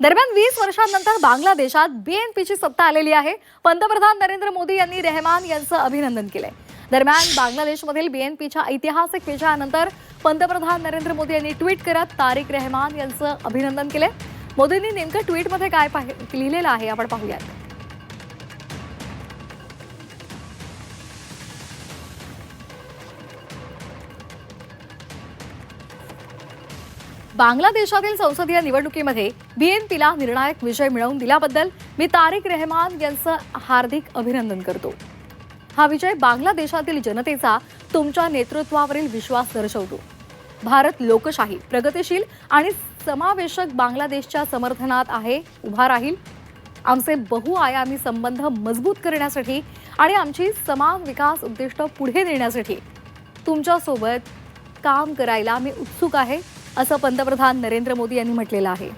दरम्यान 20 वर्षांनंतर बांगलादेशात बीएनपीची सत्ता आलेली आहे. पंतप्रधान नरेंद्र मोदी यांनी रहमान यांचं अभिनंदन केलंय. दरम्यान बांगलादेशमधील बीएनपीच्या ऐतिहासिक विजयानंतर पंतप्रधान नरेंद्र मोदी यांनी ट्विट करत तारिक रहमान यांचं अभिनंदन केलंय. मोदींनी नेमकं ट्विटमध्ये काय लिहिलेलं आहे आपण पाहूयात. बांगलादेशातील संसदीय निवडणुकीमध्ये बीएनपीला निर्णायक विजय मिळवून दिल्याबद्दल मी तारिक रहमान यांचं हार्दिक अभिनंदन करतो. हा विजय बांगलादेशातील जनतेचा तुमच्या नेतृत्वावरील विश्वास दर्शवतो. भारत लोकशाही, प्रगतिशील आणि समावेशक बांगलादेशच्या समर्थनात आहे, उभा राहील. आमचे बहुआयामी संबंध मजबूत करण्यासाठी आणि आमची समान विकास उद्दिष्ट पुढे नेण्यासाठी तुमच्यासोबत काम करायला मी उत्सुक आहे, असं पंतप्रधान नरेंद्र मोदी यांनी म्हटलेलं आहे.